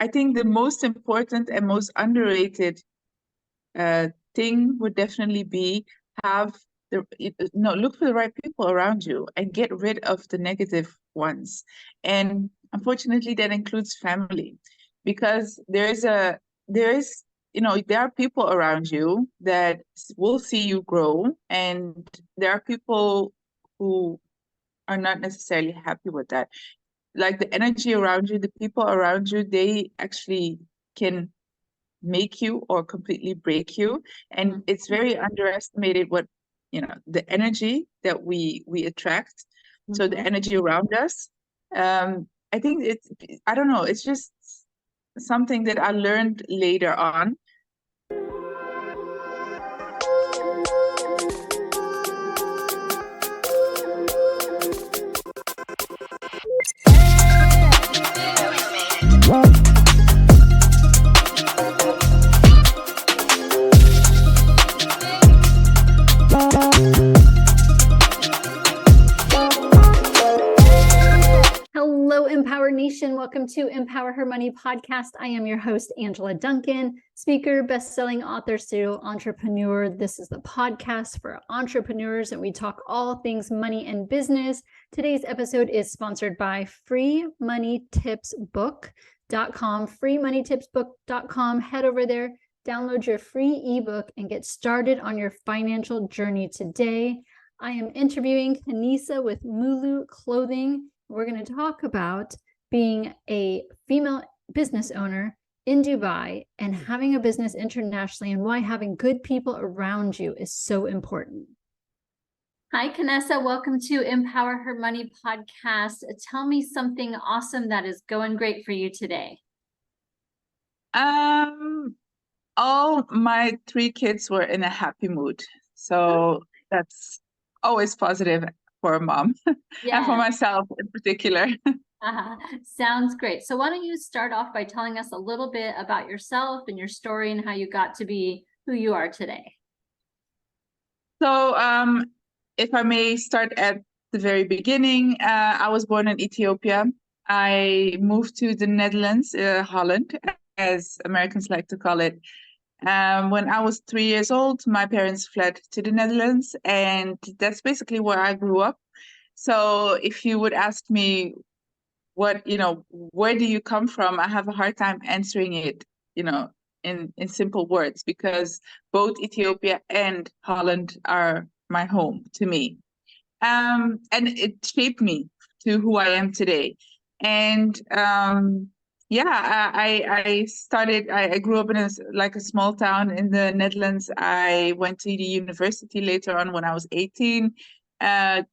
I think the most important and most underrated thing would definitely be have look for the right people around you and get rid of the negative ones. And unfortunately, that includes family, because there are people around you that will see you grow, and there are people who are not necessarily happy with that. Like the energy around you, the people around you, they actually can make you or completely break you. And it's very underestimated what, the energy that we attract. So the energy around us. I think I don't know, it's just something that I learned later on. Hello, Empower Nation. Welcome to Empower Her Money podcast. I am your host, Angela Duncan, speaker, best-selling author, serial entrepreneur. This is the podcast for entrepreneurs, and we talk all things money and business. Today's episode is sponsored by freemoneytipsbook.com, freemoneytipsbook.com. Head over there, download your free ebook, and get started on your financial journey today. I am interviewing Kanessa with Mulu Clothing. We're going to talk about being a female business owner in Dubai and having a business internationally, and why having good people around you is so important. Hi, Kanessa. Welcome to Empower Her Money podcast. Tell me something awesome that is going great for you today. All my 3 kids were in a happy mood. So that's always positive for a mom. Yeah. And for myself in particular. Sounds great. So why don't you start off by telling us a little bit about yourself and your story and how you got to be who you are today. So if I may start at the very beginning, I was born in Ethiopia. I moved to the Netherlands, Holland, as Americans like to call it. When I was 3 years old, my parents fled to the Netherlands, and that's basically where I grew up. So if you would ask me where do you come from, I have a hard time answering it, in simple words, because both Ethiopia and Holland are my home to me. And it shaped me to who I am today. And I grew up in a small town in the Netherlands. I went to the university later on when I was 18. I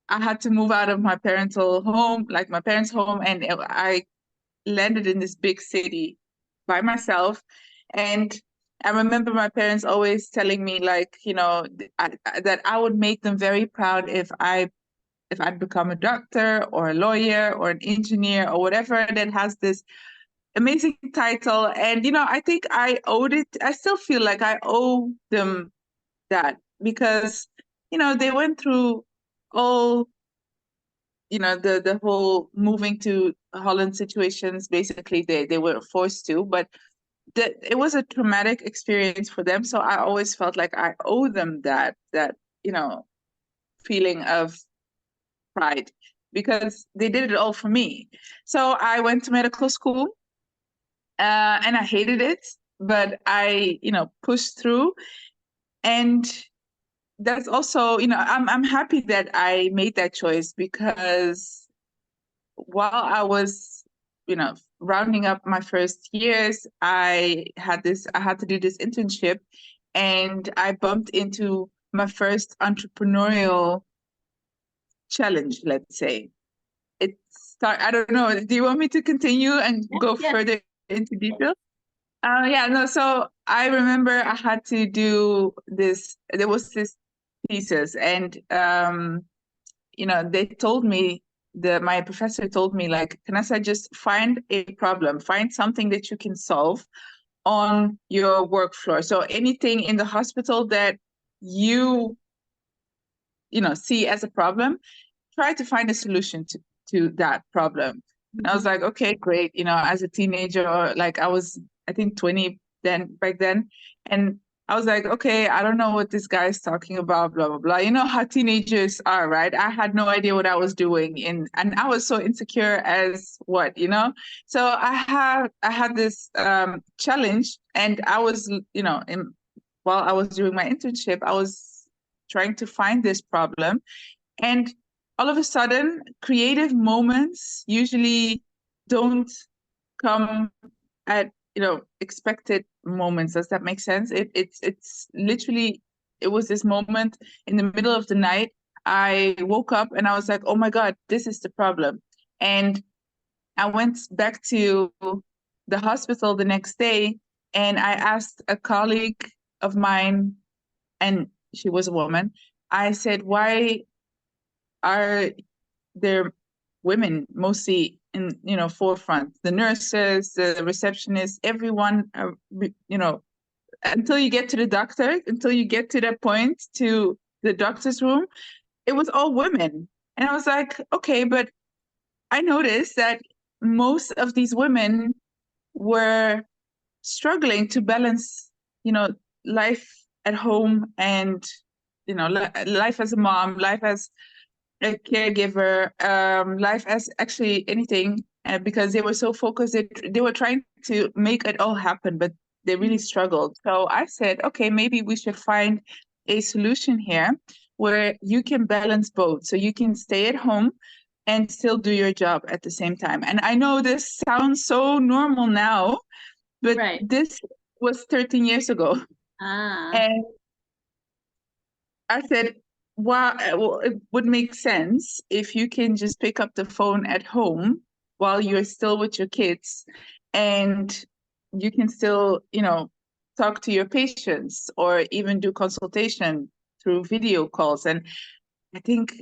had to move out of my parental home, like my parents' home, and I landed in this big city by myself. And I remember my parents always telling me, that I would make them very proud if I'd become a doctor or a lawyer or an engineer or whatever that has this amazing title. And, I think I owed it. I still feel like I owe them that, because, they went through all, the whole moving to Holland situations. Basically, they were forced to, but it was a traumatic experience for them. So I always felt like I owe them that feeling of pride, because they did it all for me. So I went to medical school, and I hated it, but I, pushed through. And that's also, I'm happy that I made that choice, because while I was, rounding up my first years, I had to do this internship, and I bumped into my first entrepreneurial challenge, let's say. I don't know, do you want me to continue and go further into detail? So I remember I had to do this, there was this thesis, and they told me, my professor told me, like, Kanessa, just find a problem, find something that you can solve on your work floor. So anything in the hospital that you see as a problem, try to find a solution to that problem. And I was like, okay, great. As a teenager, or like I think 20 back then. And I was like, okay, I don't know what this guy is talking about, blah, blah, blah. You know how teenagers are, right? I had no idea what I was doing. And I was so insecure as what. So I had this challenge, and I was, while I was doing my internship, I was trying to find this problem. And all of a sudden, creative moments usually don't come at, expected moments. Does that make sense? It's literally, it was this moment in the middle of the night. I woke up and I was like, oh my God, this is the problem. And I went back to the hospital the next day, and I asked a colleague of mine, and she was a woman. I said, why are there women mostly in, forefront? The nurses, the receptionists, everyone, until you get to the doctor, until you get to that point, to the doctor's room, it was all women. And I was like, okay, but I noticed that most of these women were struggling to balance, life at home and, life as a mom, life as a caregiver, life as actually anything, because they were so focused. They were trying to make it all happen, but they really struggled. So I said, okay, maybe we should find a solution here where you can balance both. So you can stay at home and still do your job at the same time. And I know this sounds so normal now, but Right. this was 13 years ago. And I said, well, it would make sense if you can just pick up the phone at home while you're still with your kids, and you can still, talk to your patients or even do consultation through video calls. And I think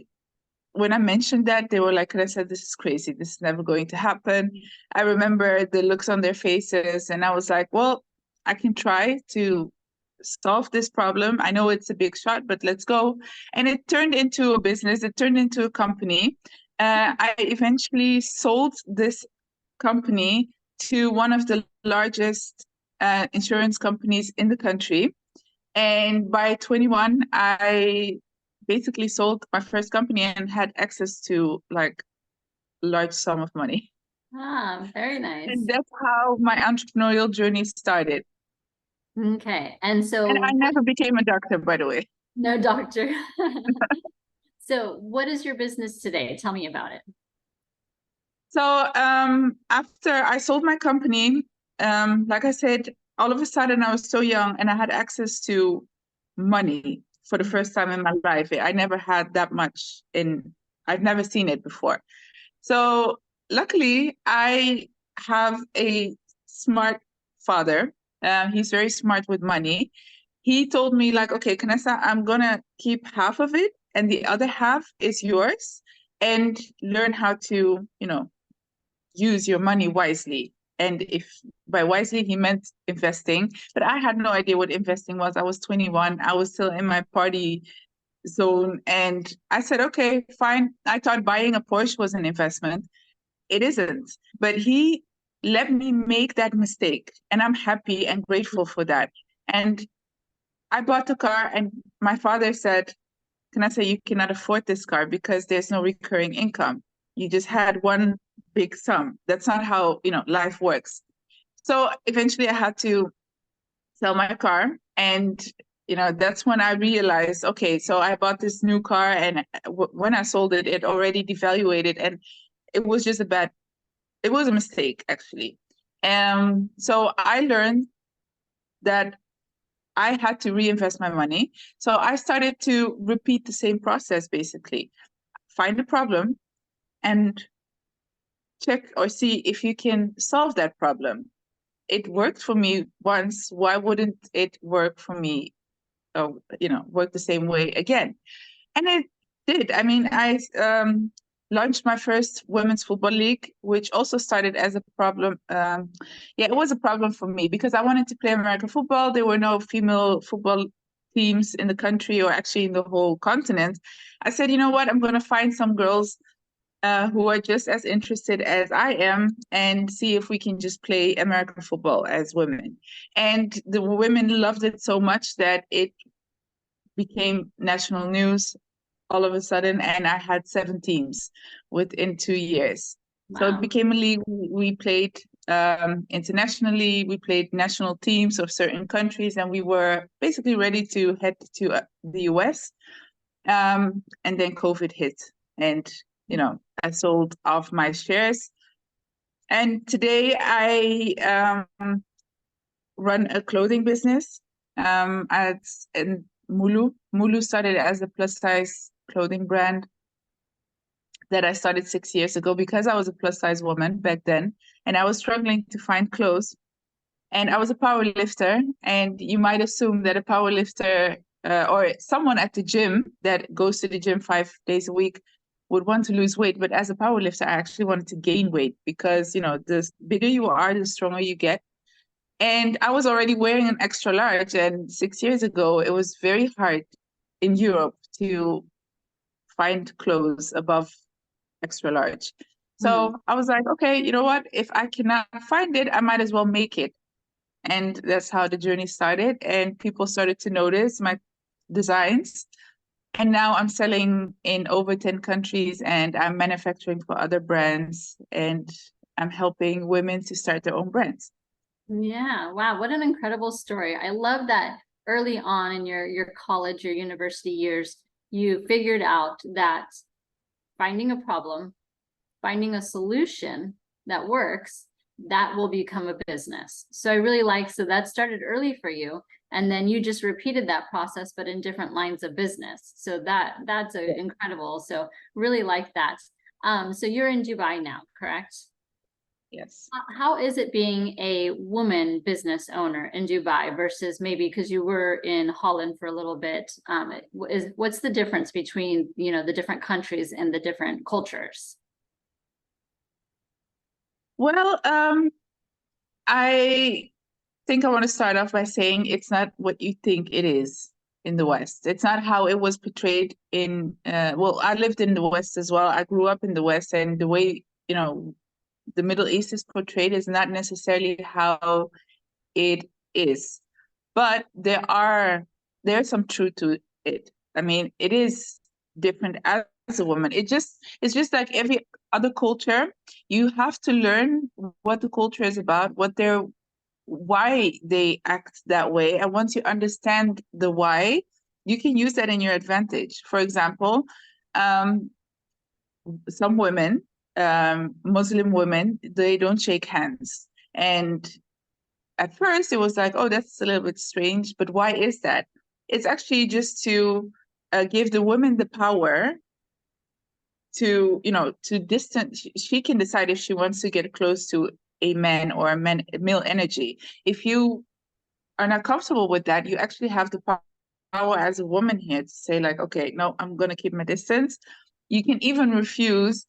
when I mentioned that, they were like, Kanessa, this is crazy. This is never going to happen. I remember the looks on their faces, and I was like, well, I can try to solve this problem. I know it's a big shot, but let's go. And it turned into a business. It turned into a company. I eventually sold this company to one of the largest insurance companies in the country. And by 21, I basically sold my first company and had access to like a large sum of money. Very nice. And that's how my entrepreneurial journey started. Okay. And I never became a doctor, by the way. No doctor. So what is your business today? Tell me about it. So after I sold my company, like I said, all of a sudden I was so young and I had access to money for the first time in my life. I never had that much I've never seen it before. So luckily I have a smart father. He's very smart with money. He told me like, okay, Kanessa, I'm gonna keep half of it and the other half is yours, and learn how to, use your money wisely. And if by wisely he meant investing, but I had no idea what investing was. I was 21. I was still in my party zone. And I said, okay, fine. I thought buying a Porsche was an investment. It isn't. But he let me make that mistake. And I'm happy and grateful for that. And I bought the car, and my father said, Kanessa, you cannot afford this car because there's no recurring income. You just had one big sum. That's not how, life works. So eventually I had to sell my car. And, that's when I realized, okay, so I bought this new car, and when I sold it, it already devaluated, and it was just it was a mistake, actually. So I learned that I had to reinvest my money. So I started to repeat the same process, basically. Find a problem and check or see if you can solve that problem. It worked for me once. Why wouldn't it work for me? Work the same way again? And it did. I mean, I launched my first women's football league, which also started as a problem. It was a problem for me because I wanted to play American football. There were no female football teams in the country, or actually in the whole continent. I said, you know what? I'm going to find some girls who are just as interested as I am and see if we can just play American football as women. And the women loved it so much that it became national news all of a sudden, and I had 7 teams within 2 years. Wow. So it became a league. We played internationally, we played national teams of certain countries, and we were basically ready to head to the US. And then COVID hit, and I sold off my shares. And today I run a clothing business in Mulu. Mulu started as a plus size clothing brand that I started 6 years ago because I was a plus size woman back then, and I was struggling to find clothes. And I was a power lifter, and you might assume that a power lifter or someone at the gym that goes to the gym 5 days a week would want to lose weight. But as a power lifter, I actually wanted to gain weight because, the bigger you are, the stronger you get. And I was already wearing an extra large. And 6 years ago, it was very hard in Europe to find clothes above extra large. So I was like, okay, you know what? If I cannot find it, I might as well make it. And that's how the journey started. And people started to notice my designs. And now I'm selling in over 10 countries, and I'm manufacturing for other brands, and I'm helping women to start their own brands. Yeah. Wow. What an incredible story. I love that early on in your college or university years, you figured out that finding a problem, finding a solution that works, that will become a business. So I really like, so that started early for you. And then you just repeated that process, but in different lines of business. So that's incredible. So really like that. So you're in Dubai now, correct? Yes. How is it being a woman business owner in Dubai versus maybe because you were in Holland for a little bit? What's the difference between, the different countries and the different cultures? Well, I think I want to start off by saying it's not what you think it is in the West. It's not how it was portrayed in, I lived in the West as well. I grew up in the West, and the way, the Middle East is portrayed is not necessarily how it is. But there's some truth to it. I mean, it is different as a woman. It's just like every other culture. You have to learn what the culture is about, why they act that way. And once you understand the why, you can use that in your advantage. For example, some women, Muslim women, they don't shake hands. And at first it was like, oh, that's a little bit strange, but why is that? It's actually just to give the woman the power to distance. She can decide if she wants to get close to a man or a male energy. If you are not comfortable with that, you actually have the power as a woman here to say like, okay, no, I'm going to keep my distance. You can even refuse,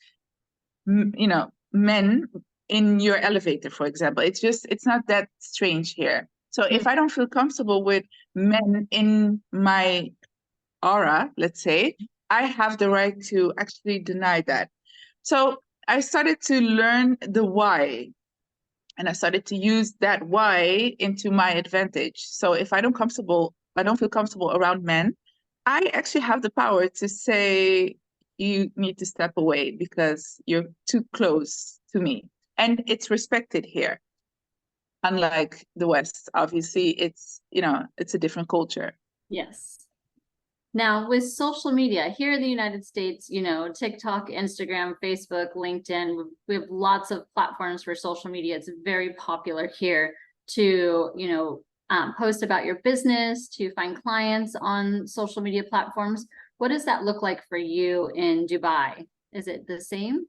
men in your elevator, for example. It's not that strange here. So if I don't feel comfortable with men in my aura, let's say, I have the right to actually deny that. So I started to learn the why, and I started to use that why into my advantage. So if I don't feel comfortable around men, I actually have the power to say, you need to step away because you're too close to me. And it's respected here. Unlike the West, obviously, it's a different culture. Yes. Now, with social media here in the United States, TikTok, Instagram, Facebook, LinkedIn, we have lots of platforms for social media. It's very popular here to, post about your business, to find clients on social media platforms. What does that look like for you in Dubai? Is it the same?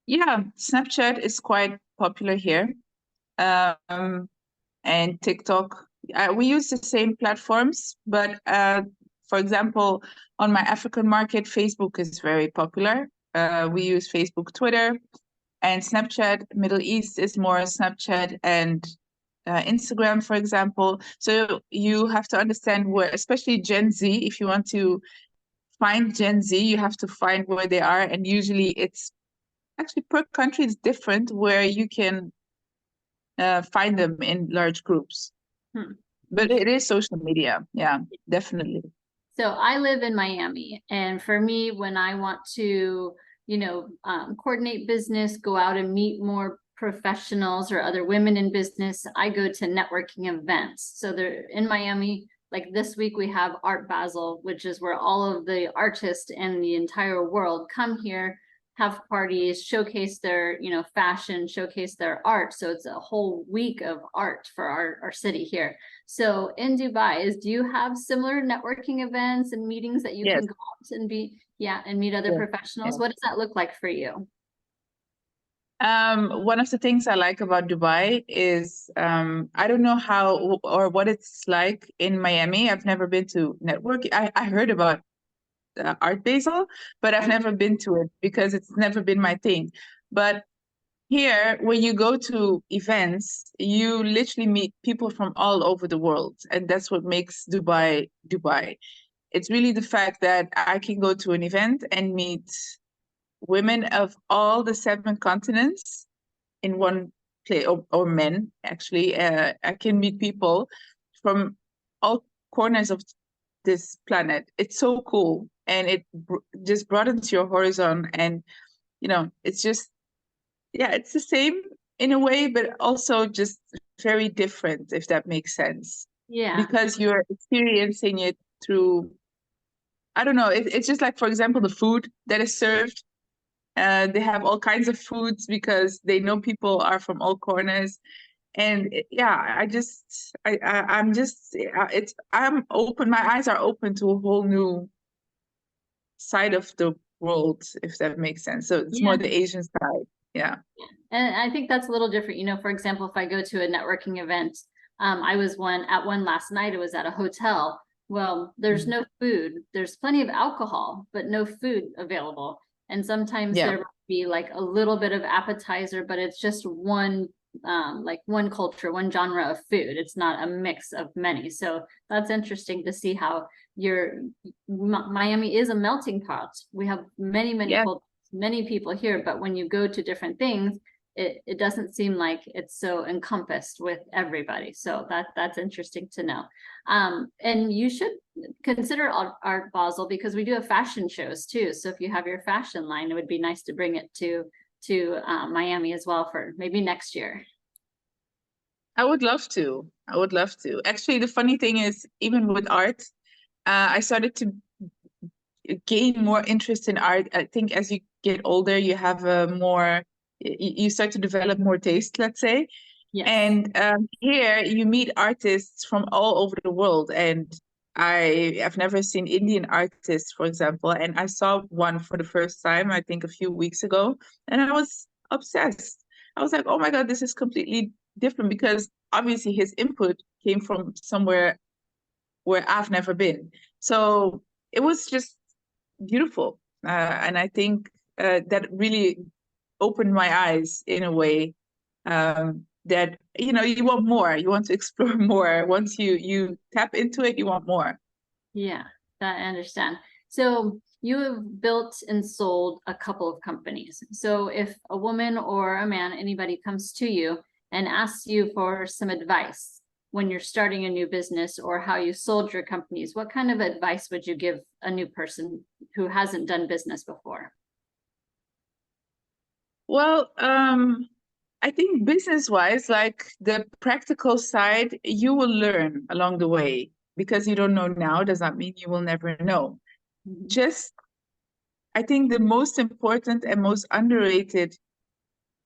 Yeah, Snapchat is quite popular here. And TikTok. We use the same platforms, but for example, on my African market, Facebook is very popular. We use Facebook, Twitter, and Snapchat. Middle East is more Snapchat and Instagram, for example. So you have to understand where, especially Gen Z, if you want to find Gen Z, you have to find where they are. And usually it's actually per country is different where you can find them in large groups. But it is social media. Yeah, definitely. So I live in Miami, and for me, when I want to, coordinate business, go out and meet more professionals or other women in business, I go to networking events. So they're in Miami. Like this week, we have Art Basel, which is where all of the artists in the entire world come here, have parties, showcase their, fashion, showcase their art. So it's a whole week of art for our city here. So in Dubai, do you have similar networking events and meetings that you Yes. can go out and and meet other professionals? Yeah. What does that look like for you? One of the things I like about Dubai is I don't know how or what it's like in Miami. I've never been to network. I heard about Art Basel, but I've never been to it because it's never been my thing. But here, when you go to events, you literally meet people from all over the world, and that's what makes Dubai Dubai. It's really the fact that I can go to an event and meet women of all the 7 continents in one place, or men actually. I can meet people from all corners of this planet. It's so cool, and it just broadens your horizon. And it's just, yeah, it's the same in a way, but also just very different, if that makes sense. Yeah. Because you're experiencing it through, I don't know, it's just like, for example, the food that is served. They have all kinds of foods because they know people are from all corners. And I'm open, my eyes are open to a whole new side of the world, if that makes sense. So it's more the Asian side. Yeah. And I think that's a little different. For example, if I go to a networking event, I was at one last night, it was at a hotel. Well, there's no food. There's plenty of alcohol, but no food available. And sometimes there might be like a little bit of appetizer, but it's just one culture, one genre of food. It's not a mix of many. So that's interesting to see how Miami is a melting pot. We have many cultures, many people here, but when you go to different things, it doesn't seem like it's so encompassed with everybody. So that's interesting to know. And you should consider Art Basel because we do have fashion shows too. So if you have your fashion line, it would be nice to bring it to Miami as well for maybe next year. I would love to. Actually, the funny thing is, even with art, I started to gain more interest in art. I think as you get older, you have you start to develop more taste, let's say. Yes. And here you meet artists from all over the world. And I've never seen Indian artists, for example, and I saw one for the first time, I think a few weeks ago, and I was obsessed. I was like, oh my God, this is completely different, because obviously his input came from somewhere where I've never been. So it was just beautiful. And I think that really opened my eyes in a way, that, you want more, you want to explore more. Once you tap into it, you want more. Yeah, that I understand. So you have built and sold a couple of companies. So if a woman or a man, anybody comes to you and asks you for some advice when you're starting a new business or how you sold your companies, what kind of advice would you give a new person who hasn't done business before? Well, I think business-wise, like the practical side, you will learn along the way. Because you don't know now does not mean you will never know. Just, I think the most important and most underrated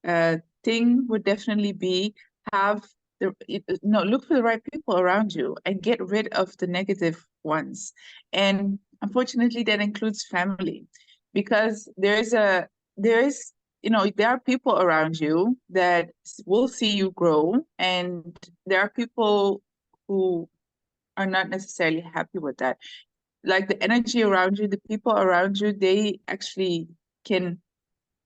thing would definitely be look for the right people around you and get rid of the negative ones. And unfortunately, that includes family, because there are people around you that will see you grow, and there are people who are not necessarily happy with that. Like the energy around you, the people around you, they actually can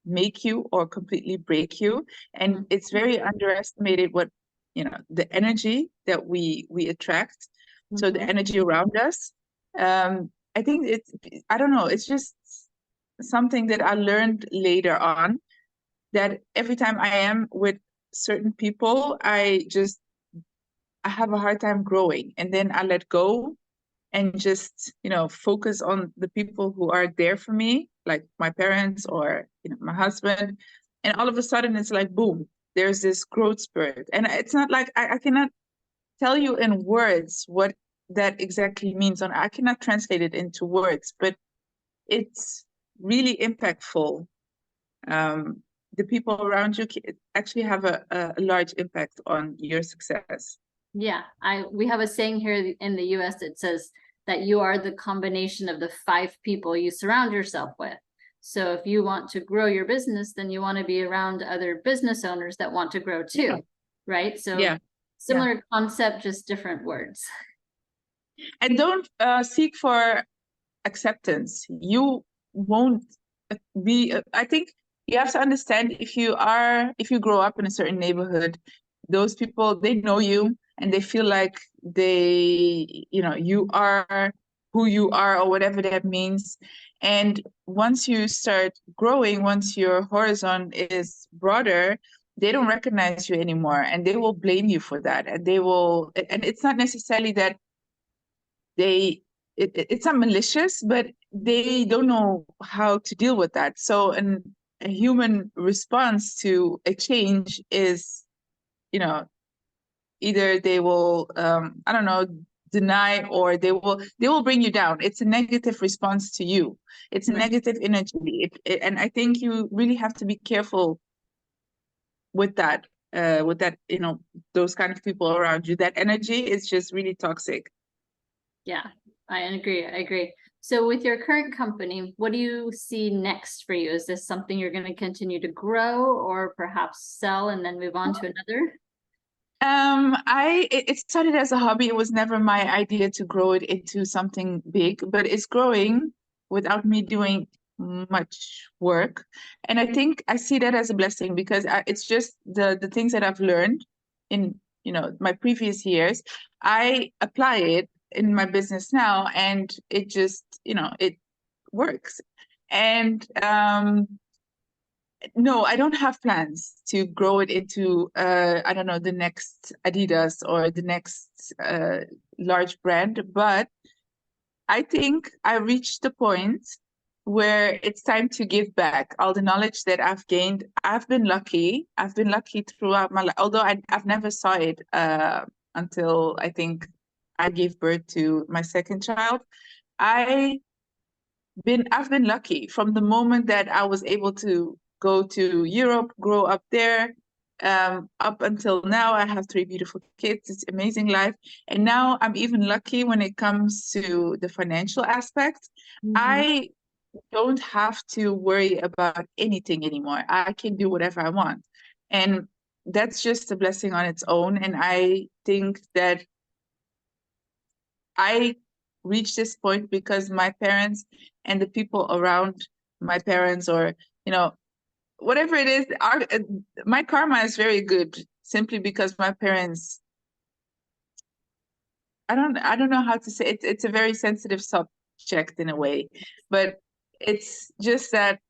make you or completely break you. And it's very underestimated what, the energy that we attract. So the energy around us. I think I don't know, it's just something that I learned later on. that every time I am with certain people, I have a hard time growing, and then I let go and just, focus on the people who are there for me, like my parents or, my husband. And all of a sudden it's like, boom, there's this growth spirit. And it's not like I cannot tell you in words what that exactly means. And I cannot translate it into words, but it's really impactful. The people around you actually have a large impact on your success. Yeah, we have a saying here in the US that says that you are the combination of the 5 people you surround yourself with. So if you want to grow your business, then you want to be around other business owners that want to grow too, right? So similar concept, just different words. And don't seek for acceptance. You won't be, I think you have to understand, if you grow up in a certain neighborhood, those people, they know you and they feel like you are who you are, or whatever that means. And once you start growing, once your horizon is broader, they don't recognize you anymore, and they will blame you for that. And it's not necessarily that it's not malicious, but they don't know how to deal with that. So a human response to a change is, either they will, I don't know, deny, or they will bring you down. It's a negative response to you. It's a negative energy. And I think you really have to be careful with that, those kind of people around you. That energy is just really toxic. Yeah, I agree. So with your current company, what do you see next for you? Is this something you're going to continue to grow, or perhaps sell and then move on to another? It started as a hobby. It was never my idea to grow it into something big, but it's growing without me doing much work. And I think I see that as a blessing, because it's just the things that I've learned in, my previous years. I apply it in my business now, and it just, it works. And no, I don't have plans to grow it into, I don't know, the next Adidas or the next large brand. But I think I reached the point where it's time to give back all the knowledge that I've gained. I've been lucky. I've been lucky throughout my life, although I've never saw it until I think I gave birth to my second child. I've been lucky from the moment that I was able to go to Europe, grow up there, up until now. I have 3 beautiful kids. It's an amazing life. And now I'm even lucky when it comes to the financial aspect. I don't have to worry about anything anymore. I can do whatever I want. And that's just a blessing on its own. And I think that I reached this point because my parents and the people around my parents, or, whatever it is, my karma is very good, simply because my parents, I don't know how to say it. It's a very sensitive subject in a way, but it's just that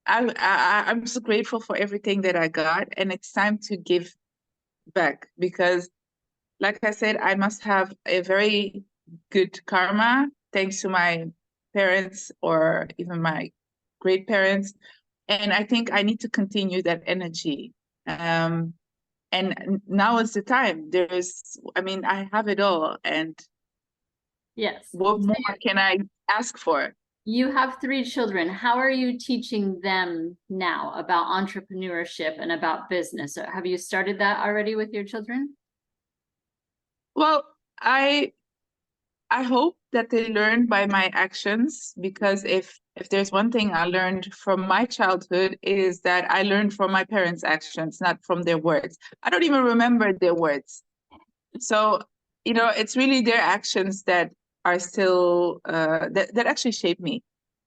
I'm so grateful for everything that I got, and it's time to give back, because, like I said, I must have a very good karma thanks to my parents, or even my great parents. And I think I need to continue that energy. And now is the time. I have it all. And yes, what more can I ask for? You have 3 children. How are you teaching them now about entrepreneurship and about business? Have you started that already with your children? Well, I hope that they learn by my actions, because if there's one thing I learned from my childhood, is that I learned from my parents' actions, not from their words. I don't even remember their words. So, it's really their actions that are still, that actually shape me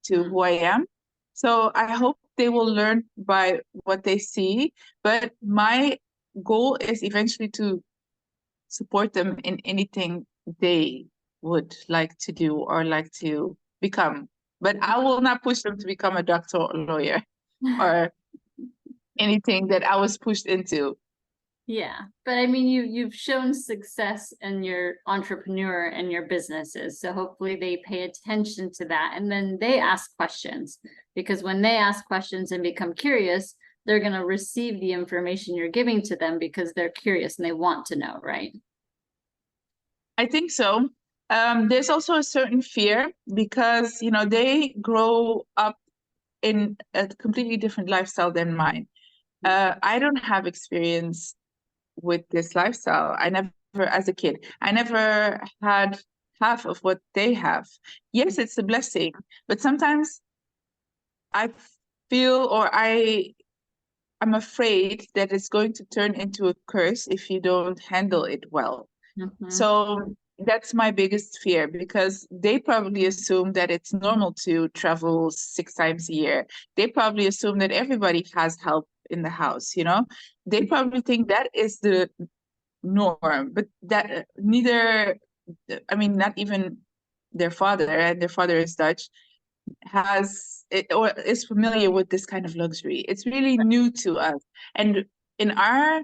to who I am. So I hope they will learn by what they see. But my goal is eventually to support them in anything they would like to do or like to become. But I will not push them to become a doctor or a lawyer or anything that I was pushed into. Yeah, but I mean, you've shown success in your entrepreneur and your businesses, so hopefully they pay attention to that, and then they ask questions, because when they ask questions and become curious, they're going to receive the information you're giving to them because they're curious and they want to know, right? I think so. There's also a certain fear because, they grow up in a completely different lifestyle than mine. I don't have experience with this lifestyle. As a kid, I never had half of what they have. Yes, it's a blessing, but sometimes I feel I'm afraid that it's going to turn into a curse if you don't handle it well. Mhm. So that's my biggest fear because they probably assume that it's normal to travel 6 times a year. They probably assume that everybody has help in the house, They probably think that is the norm, but that not even their father, and their father is Dutch, has it or is familiar with this kind of luxury. It's really new to us. And in our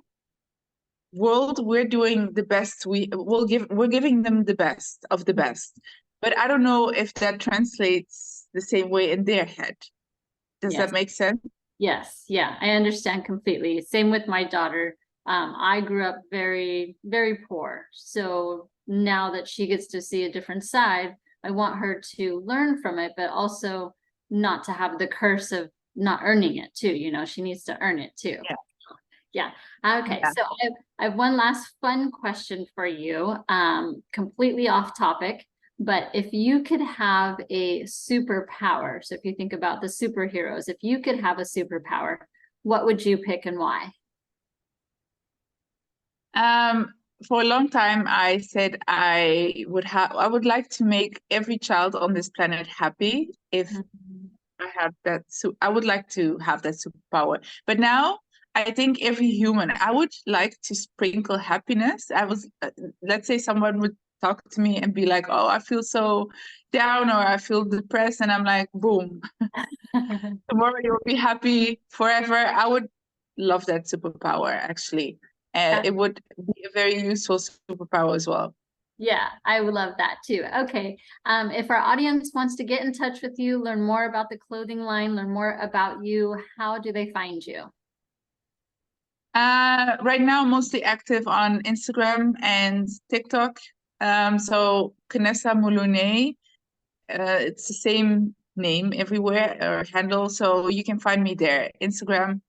world, we're doing the best we're giving them the best of the best. But I don't know if that translates the same way in their head. Does Yes. that make sense? Yes, yeah, I understand completely. Same with my daughter. I grew up very, very poor. So now that she gets to see a different side, I want her to learn from it, but also not to have the curse of not earning it too. She needs to earn it too. Yeah. Yeah. Okay. Yeah. So I have one last fun question for you, completely off topic. But if you could have a superpower, so if you think about the superheroes, if you could have a superpower, what would you pick and why? For a long time, I said I would like to make every child on this planet happy. If I have that, so I would like to have that superpower. But now I think every human, I would like to sprinkle happiness. Let's say someone would talk to me and be like, "Oh, I feel so down," or "I feel depressed," and I'm like, "Boom, tomorrow you'll be happy forever." I would love that superpower, actually. It would be a very useful superpower as well. Yeah, I would love that too. Okay. If our audience wants to get in touch with you, learn more about the clothing line, learn more about you, how do they find you? Right now, mostly active on Instagram and TikTok. So Kanessa Muluneh, it's the same name everywhere or handle. So you can find me there. Instagram,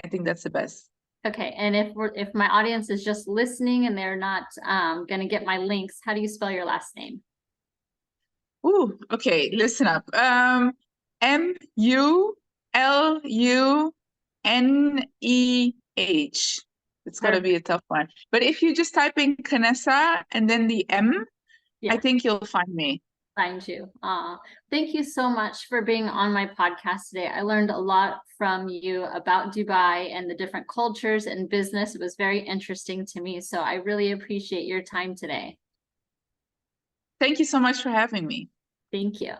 I think that's the best. Okay, and if my audience is just listening and they're not going to get my links, how do you spell your last name? Ooh, okay, listen up. Muluneh. It's gonna be a tough one. But if you just type in Kanessa and then the M, Yeah. I think you'll find me. Find you. Thank you so much for being on my podcast today. I learned a lot from you about Dubai and the different cultures and business. It was very interesting to me. So I really appreciate your time today. Thank you so much for having me. Thank you.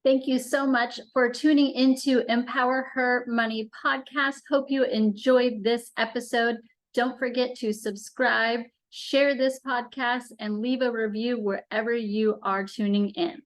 Thank you so much for tuning into Empower Her Money podcast. Hope you enjoyed this episode. Don't forget to subscribe, share this podcast, and leave a review wherever you are tuning in.